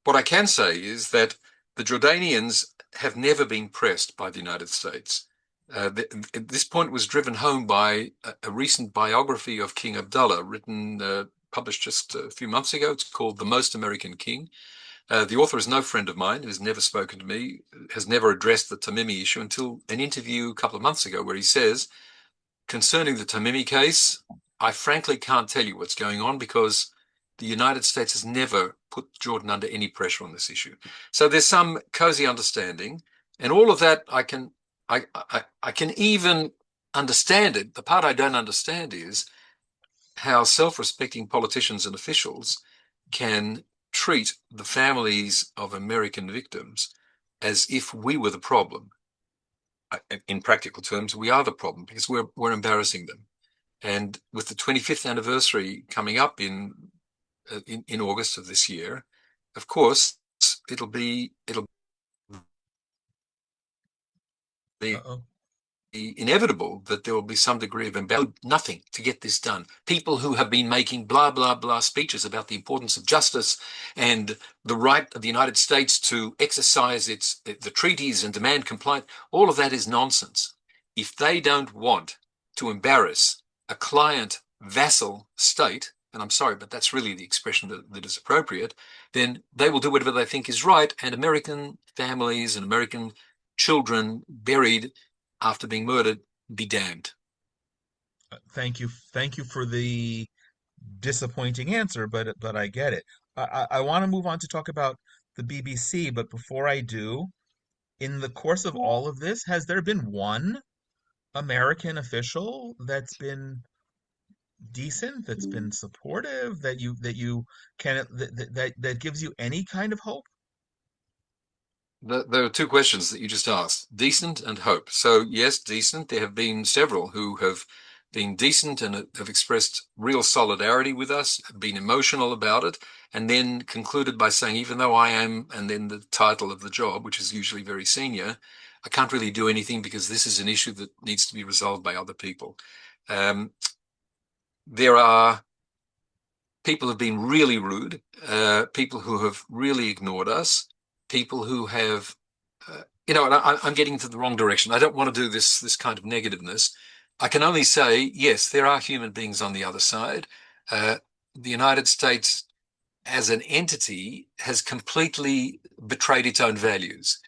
What I can say is that the Jordanians have never been pressed by the United States. This point was driven home by a recent biography of King Abdullah, published just a few months ago. It's called The Most American King. The author is no friend of mine, has never spoken to me, has never addressed the Tamimi issue until an interview a couple of months ago where he says, concerning the Tamimi case, I frankly can't tell you what's going on because the United States has never put Jordan under any pressure on this issue. So there's some cozy understanding, and all of that I can even understand it. The part I don't understand is how self-respecting politicians and officials can treat the families of American victims as if we were the problem. In practical terms, we are the problem because we're embarrassing them. And with the 25th anniversary coming up in August of this year, of course, it'll be Uh-oh. inevitable that there will be some degree of nothing to get this done. People who have been making blah, blah, blah speeches about the importance of justice and the right of the United States to exercise the treaties and demand compliance, all of that is nonsense. If they don't want to embarrass a client vassal state, and I'm sorry, but that's really the expression that is appropriate, then they will do whatever they think is right, and American families and American children buried after being murdered, be damned. Thank you for the disappointing answer, but I get it. I want to move on to talk about the BBC, but before I do, in the course of all of this, has there been one American official that's been decent, that's been supportive, that you can that gives you any kind of hope? There are two questions that you just asked, decent and hope. So yes, decent. There have been several who have been decent and have expressed real solidarity with us, been emotional about it, and then concluded by saying, even though I am, and then the title of the job, which is usually very senior, I can't really do anything because this is an issue that needs to be resolved by other people. Um, there are people who've been really rude, people who have really ignored us, people who have, and I'm getting into the wrong direction. I don't want to do this kind of negativeness. I can only say, yes, there are human beings on the other side. Uh, the United States as an entity has completely betrayed its own values.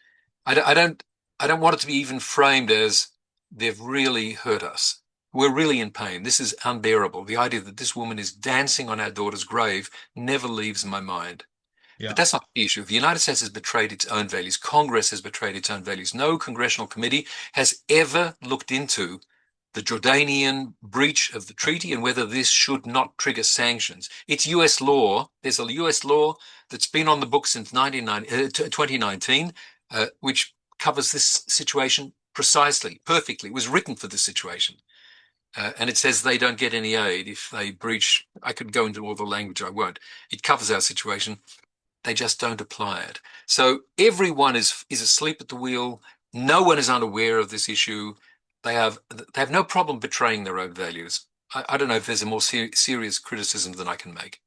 I don't I don't want it to be even framed as they've really hurt us. We're really in pain. This is unbearable. The idea that this woman is dancing on our daughter's grave never leaves my mind. But Yeah. that's not the issue. The United States has betrayed its own values. Congress has betrayed its own values. No congressional committee has ever looked into the Jordanian breach of the treaty and whether this should not trigger sanctions. It's US law. There's a US law that's been on the books since 2019, which covers this situation precisely, perfectly. It was written for this situation. And it says they don't get any aid if they breach. I could go into all the language, I won't. It covers our situation. They just don't apply it. So everyone is asleep at the wheel. No one is unaware of this issue. They have no problem betraying their own values. I don't know if there's a more serious criticism than I can make.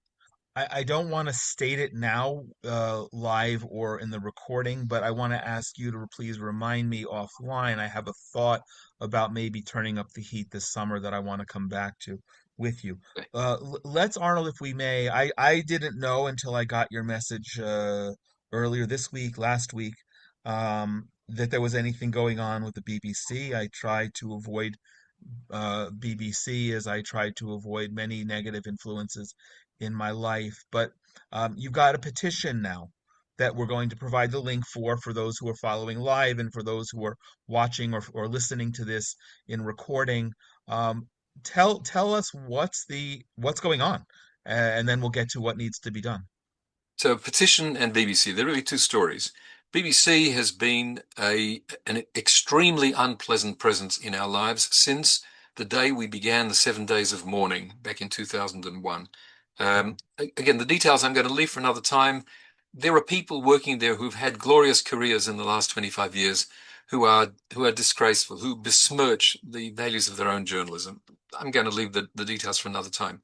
I don't want to state it now, live or in the recording, but I want to ask you to please remind me offline. I have a thought about maybe turning up the heat this summer that I want to come back to with you. Okay. Let's, Arnold, if we may. I didn't know until I got your message earlier this week, last week, that there was anything going on with the BBC. I tried to avoid BBC as I tried to avoid many negative influences in my life. But you've got a petition now that we're going to provide the link for those who are following live and for those who are watching or listening to this in recording. Um, tell us what's going on, and then we'll get to what needs to be done. So petition and BBC, they're really two stories. BBC has been an extremely unpleasant presence in our lives since the day we began the 7 days of mourning back in 2001. Wow. Again, the details I'm going to leave for another time. There are people working there who've had glorious careers in the last 25 years who are disgraceful, who besmirch the values of their own journalism. I'm going to leave the details for another time.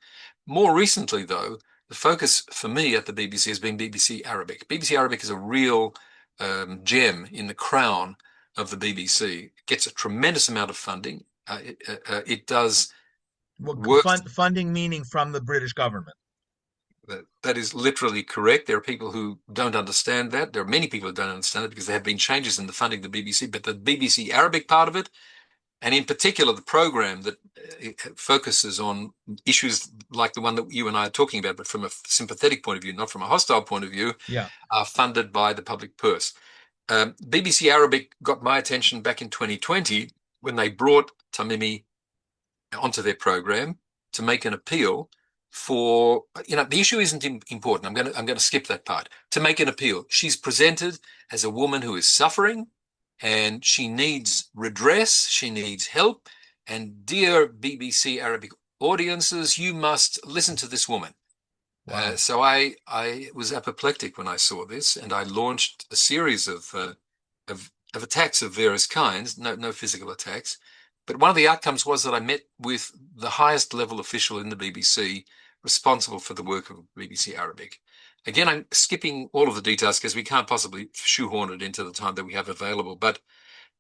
More recently, though, the focus for me at the BBC has been BBC Arabic. BBC Arabic is a real gem in the crown of the BBC. It gets a tremendous amount of funding. It does Well, work. funding meaning from the British government. That is literally correct. There are people who don't understand that. There are many people who don't understand it because there have been changes in the funding of the BBC. But the BBC Arabic part of it, and in particular the program that focuses on issues like the one that you and I are talking about, but from a sympathetic point of view, not from a hostile point of view, Yeah. are funded by the public purse. BBC Arabic got my attention back in 2020 when they brought Tamimi onto their program to make an appeal for, the issue isn't important. I'm going to skip that part. To make an appeal, she's presented as a woman who is suffering and she needs redress, she needs help. And dear BBC Arabic audiences, you must listen to this woman. Wow. So I was apoplectic when I saw this, and I launched a series of attacks of various kinds, no physical attacks. But one of the outcomes was that I met with the highest level official in the BBC responsible for the work of BBC Arabic. Again, I'm skipping all of the details because we can't possibly shoehorn it into the time that we have available, but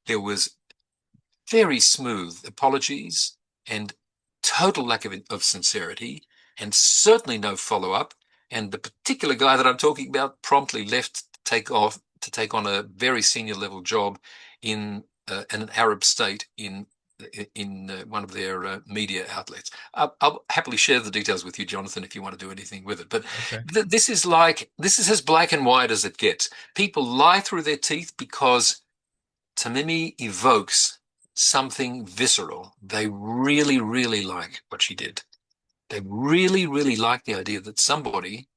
there was very smooth apologies and total lack of sincerity and certainly no follow-up. And the particular guy that I'm talking about promptly left to take on a very senior level job in an Arab state in one of their media outlets. I'll happily share the details with you, Jonathan, if you want to do anything with it. But Okay. this is as black and white as it gets. People lie through their teeth because Tamimi evokes something visceral. They really, really like what she did. They really, really like the idea that somebody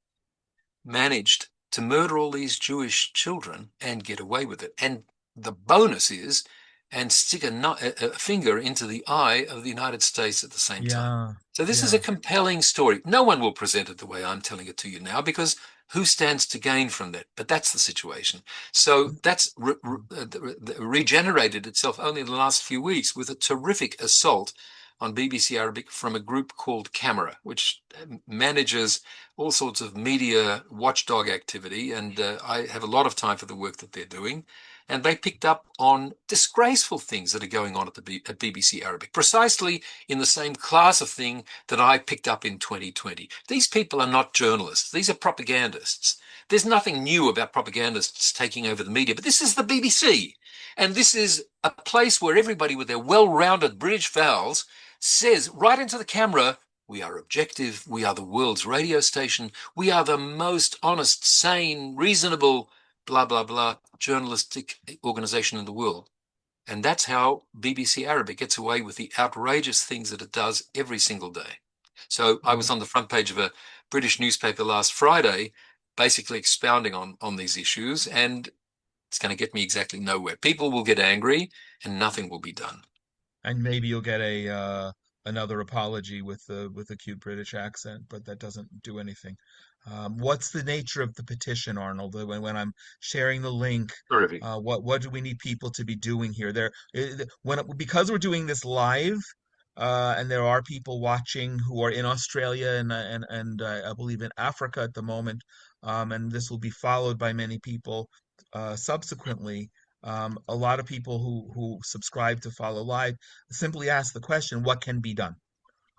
managed to murder all these Jewish children and get away with it. And the bonus is, and stick a finger into the eye of the United States at the same time. Yeah. So this is a Yeah. compelling story. No one will present it the way I'm telling it to you now because who stands to gain from that? But that's the situation. So that's regenerated itself only in the last few weeks with a terrific assault on BBC Arabic from a group called Camera, which manages all sorts of media watchdog activity. And I have a lot of time for the work that they're doing. And they picked up on disgraceful things that are going on at BBC Arabic, precisely in the same class of thing that I picked up in 2020. These people are not journalists. These are propagandists. There's nothing new about propagandists taking over the media, but this is the BBC. And this is a place where everybody with their well-rounded British vowels says right into the camera, we are objective, we are the world's radio station, we are the most honest, sane, reasonable, blah, blah, blah, journalistic organization in the world. And that's how BBC Arabic gets away with the outrageous things that it does every single day. So I was on the front page of a British newspaper last Friday, basically expounding on these issues, and it's going to get me exactly nowhere. People will get angry and nothing will be done. And maybe you'll get a another apology with a cute British accent, but that doesn't do anything. What's the nature of the petition, Arnold? When I'm sharing the link, Terrific. what do we need people to be doing here? Because we're doing this live, and there are people watching who are in Australia and I believe in Africa at the moment, and this will be followed by many people subsequently. A lot of people who subscribe to Follow Live simply ask the question, what can be done?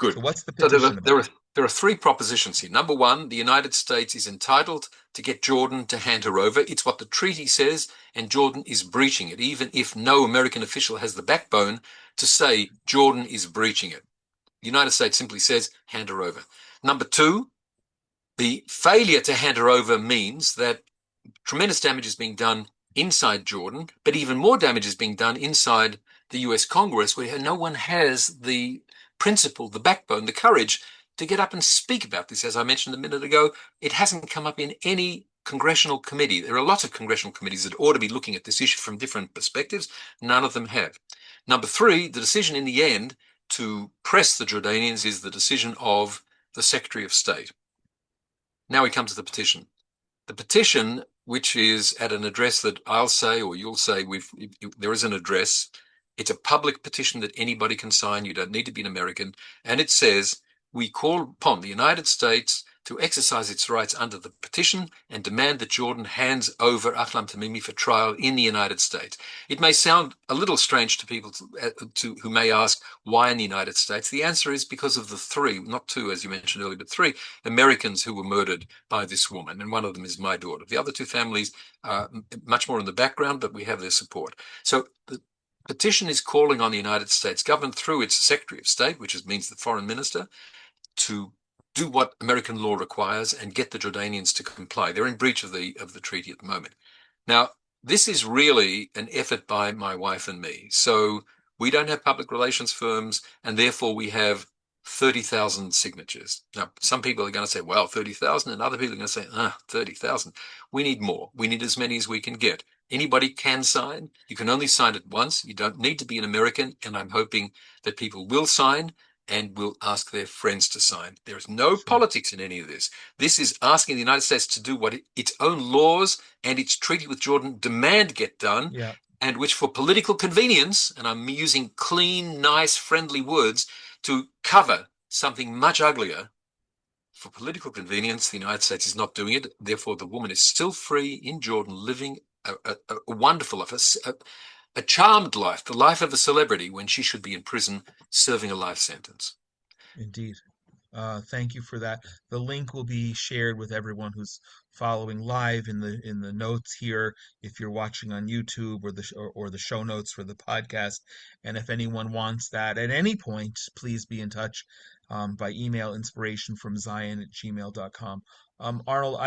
So Good. what's the So petition about? there are three propositions here. Number one, the United States is entitled to get Jordan to hand her over. It's what the treaty says, and Jordan is breaching it, even if no American official has the backbone to say Jordan is breaching it. The United States simply says, hand her over. Number two, the failure to hand her over means that tremendous damage is being done inside Jordan, but even more damage is being done inside the US Congress, where no one has the principle, the backbone, the courage to get up and speak about this. As I mentioned a minute ago, it hasn't come up in any congressional committee. There are lots of congressional committees that ought to be looking at this issue from different perspectives. None of them have. Number three, the decision in the end to press the Jordanians is the decision of the Secretary of State. Now we come to the petition. The petition, which is at an address that I'll say, or you'll say, there is an address. It's a public petition that anybody can sign. You don't need to be an American. And it says, we call upon the United States to exercise its rights under the petition and demand that Jordan hands over Ahlam Tamimi for trial in the United States. It may sound a little strange to people who may ask, why in the United States? The answer is because of the three, not two, as you mentioned earlier, but three Americans who were murdered by this woman, and one of them is my daughter. The other two families are much more in the background, but we have their support. So the petition is calling on the United States government through its Secretary of State, which means the foreign minister, to do what American law requires and get the Jordanians to comply. They're in breach of the treaty at the moment. Now, this is really an effort by my wife and me. So we don't have public relations firms, and therefore we have 30,000 signatures. Now, some people are going to say, well, 30,000, and other people are going to say, 30,000. We need more. We need as many as we can get. Anybody can sign. You can only sign it once. You don't need to be an American, and I'm hoping that people will sign and will ask their friends to sign. There is no politics in any of this. This is asking the United States to do what its own laws and its treaty with Jordan demand get done, and which for political convenience, and I'm using clean, nice, friendly words to cover something much uglier, for political convenience, the United States is not doing it. Therefore, the woman is still free in Jordan, living a wonderful life, a charmed life, the life of a celebrity, when she should be in prison serving a life sentence. Indeed. Thank you for that. The link will be shared with everyone who's following live in the notes here, if you're watching on YouTube, or the show notes for the podcast. And if anyone wants that at any point, please be in touch by email, inspirationfromzion@gmail.com. Arnold,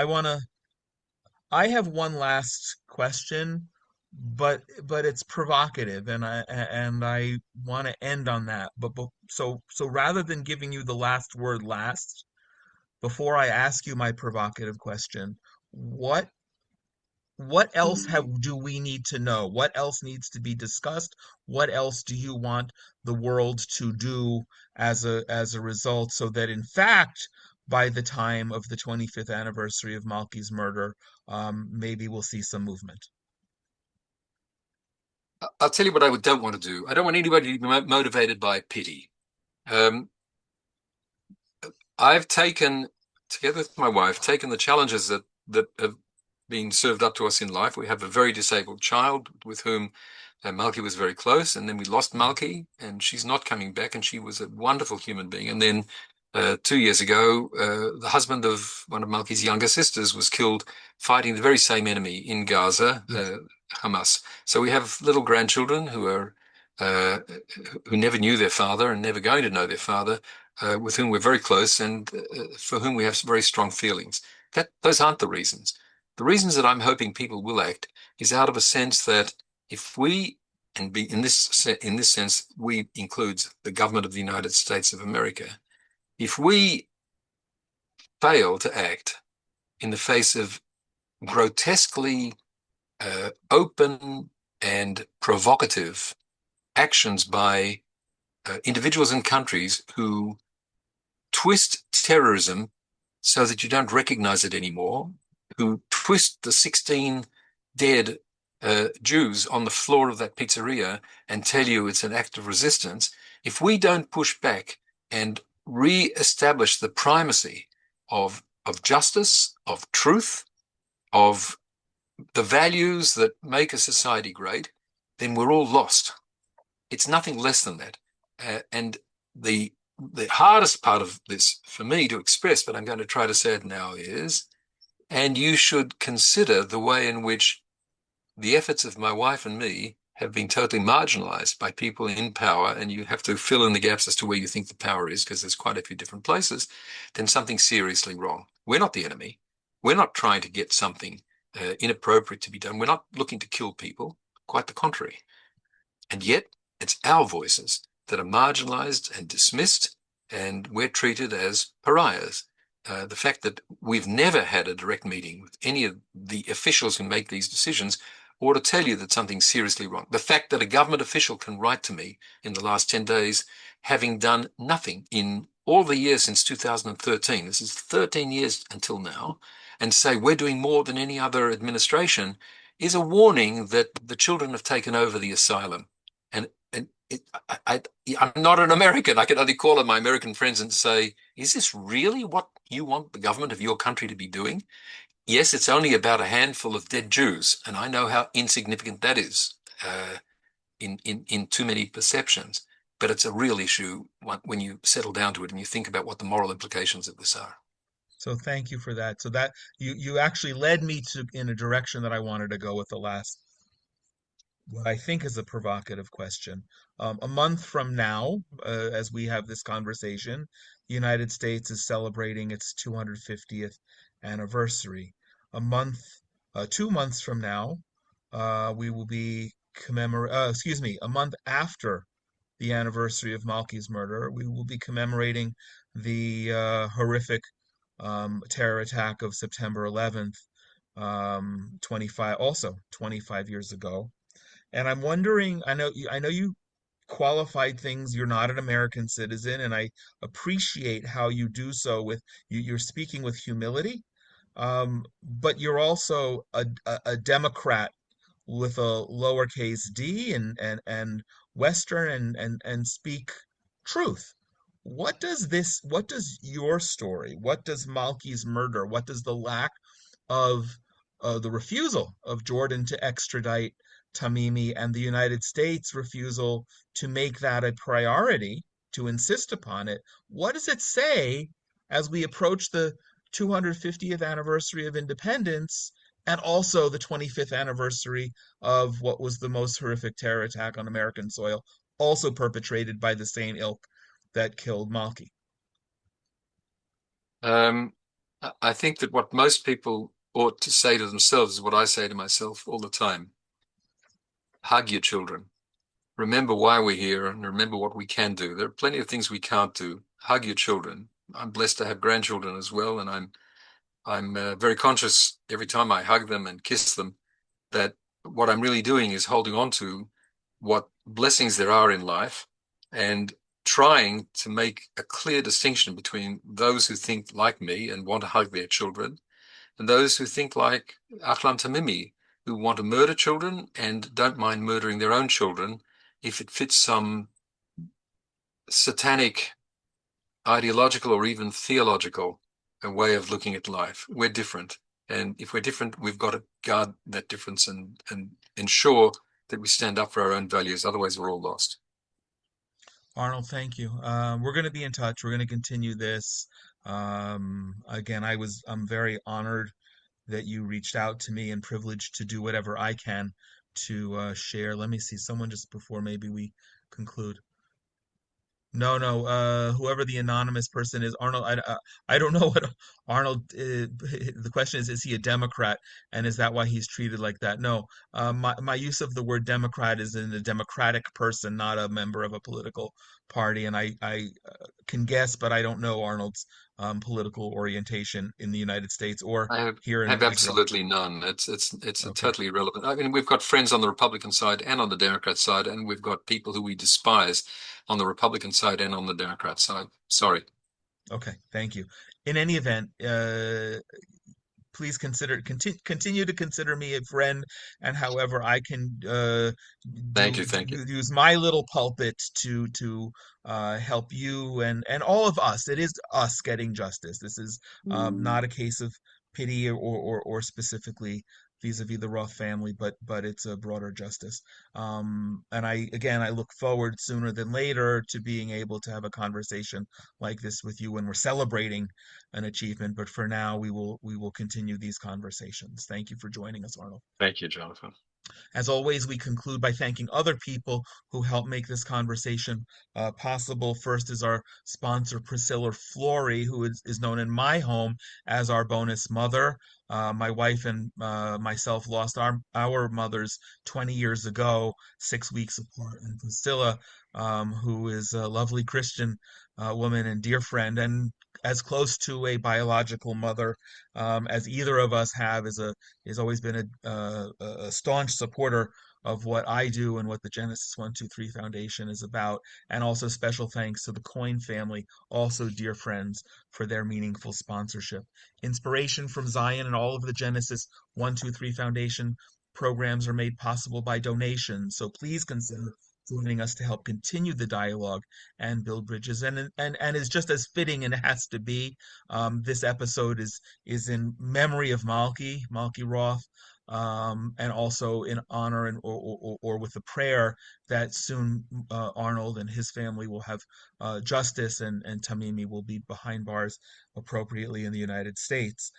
I have one last question, but it's provocative, and I want to end on that. So rather than giving you the last word last, before I ask you my provocative question, what what else do we need to know? What else needs to be discussed? What else do you want the world to do as a result, so that in fact, by the time of the 25th anniversary of Malki's murder, maybe we'll see some movement? I'll tell you what I don't want to do. I don't want anybody to be motivated by pity. I've taken, together with my wife, taken the challenges that have been served up to us in life. We have a very disabled child with whom Malki was very close, and then we lost Malki, and she's not coming back, and she was a wonderful human being. And then 2 years ago, the husband of one of Malki's younger sisters was killed fighting the very same enemy in Gaza, Hamas. So we have little grandchildren who never knew their father and never going to know their father, with whom we're very close, and for whom we have very strong feelings. Those aren't the reasons. The reasons that I'm hoping people will act is out of a sense that if we, and be in this sense, we includes the government of the United States of America, if we fail to act in the face of grotesquely open and provocative actions by individuals and countries who twist terrorism so that you don't recognize it anymore, who twist the 16 dead Jews on the floor of that pizzeria and tell you it's an act of resistance, if we don't push back and re-establish the primacy of justice, of truth, of the values that make a society great, then we're all lost. It's nothing less than that. And the hardest part of this for me to express, but I'm going to try to say it now, is, and you should consider the way in which the efforts of my wife and me have been totally marginalized by people in power, and you have to fill in the gaps as to where you think the power is, because there's quite a few different places, then something's seriously wrong. We're not the enemy. We're not trying to get something inappropriate to be done. We're not looking to kill people, quite the contrary. And yet, it's our voices that are marginalized and dismissed, and we're treated as pariahs. The fact that we've never had a direct meeting with any of the officials who make these decisions ought to tell you that something's seriously wrong. The fact that a government official can write to me in the last 10 days, having done nothing in all the years since 2013, this is 13 years until now, and say we're doing more than any other administration, is a warning that the children have taken over the asylum. And I'm not an American. I can only call on my American friends and say, is this really what you want the government of your country to be doing? Yes, it's only about a handful of dead Jews, and I know how insignificant that is in too many perceptions. But it's a real issue when you settle down to it and you think about what the moral implications of this are. So thank you for that. So that you actually led me to in a direction that I wanted to go with the last, what I think is a provocative question. A month from now, as we have this conversation, the United States is celebrating its 250th anniversary. A month, 2 months from now, we will be excuse me, a month after the anniversary of Malki's murder, we will be commemorating the horrific terror attack of September 11th, 25 years ago. And I'm wondering, I know you qualified things. You're not an American citizen, and I appreciate how you do so with you're speaking with humility. But you're also a Democrat with a lowercase d and Western and speak truth. What does your story, what does Malki's murder, what does the lack of the refusal of Jordan to extradite Tamimi and the United States refusal to make that a priority, to insist upon it, what does it say as we approach the 250th anniversary of independence and also the 25th anniversary of what was the most horrific terror attack on American soil, also perpetrated by the same ilk that killed Malki? Um, I think that what most people ought to say to themselves is what I say to myself all the time. Hug your children. Remember why we're here and remember what we can do. There are plenty of things we can't do. Hug your children. I'm blessed to have grandchildren as well, and I'm very conscious every time I hug them and kiss them that what I'm really doing is holding on to what blessings there are in life and trying to make a clear distinction between those who think like me and want to hug their children and those who think like Ahlam Tamimi, who want to murder children and don't mind murdering their own children if it fits some satanic, ideological, or even theological way of looking at life. We're different. And if we're different, we've got to guard that difference and ensure that we stand up for our own values. Otherwise, we're all lost. Arnold, thank you. We're going to be in touch. We're going to continue this. Again, I'm very honored that you reached out to me and privileged to do whatever I can to share. Let me see, someone just before maybe we conclude. No, no. Whoever the anonymous person is, Arnold. I don't know what Arnold. The question is he a Democrat, and is that why he's treated like that? No. My use of the word Democrat is in a democratic person, not a member of a political party. And I can guess, but I don't know Arnold's political orientation in the United States or I here in have Israel. absolutely none. It's a Okay. totally irrelevant. I mean, we've got friends on the Republican side and on the Democrat side, and we've got people who we despise on the Republican side and on the Democrat side. Sorry. Okay. Thank you. In any event, please continue to consider me a friend, and however I can Thank you. Thank you. use my little pulpit to help you and all of us. It is us getting justice. This is not a case of pity or specifically vis-a-vis the Roth family, but it's a broader justice. And I look forward sooner than later to being able to have a conversation like this with you when we're celebrating an achievement. But for now, we will continue these conversations. Thank you for joining us, Arnold. Thank you, Jonathan. As always, we conclude by thanking other people who help make this conversation possible. First is our sponsor, Priscilla Flory, who is known in my home as our bonus mother. My wife and myself lost our mothers 20 years ago, 6 weeks apart. And Priscilla, who is a lovely Christian woman and dear friend, and as close to a biological mother as either of us have, has always been a staunch supporter of what I do and what the Genesis 123 Foundation is about. And also special thanks to the Coin family, also dear friends, for their meaningful sponsorship. Inspiration from Zion and all of the Genesis 123 Foundation programs are made possible by donations. So please consider joining us to help continue the dialogue and build bridges. And is just as fitting and it has to be. This episode is in memory of Malki Roth, and also in honor or with the prayer that soon Arnold and his family will have justice, and Tamimi will be behind bars appropriately in the United States.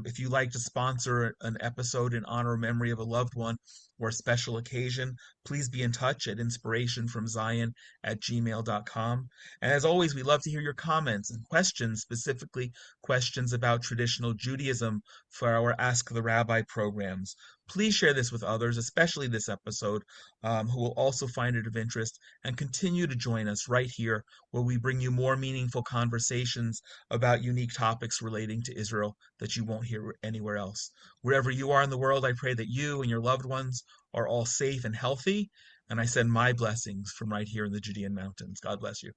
If you like to sponsor an episode in honor or memory of a loved one or a special occasion, please be in touch at inspirationfromzion@gmail.com. And as always, we love to hear your comments and questions, specifically questions about traditional Judaism for our Ask the Rabbi programs. Please share this with others, especially this episode, who will also find it of interest, and continue to join us right here where we bring you more meaningful conversations about unique topics relating to Israel that you won't hear anywhere else. Wherever you are in the world, I pray that you and your loved ones are all safe and healthy, and I send my blessings from right here in the Judean mountains. God bless you.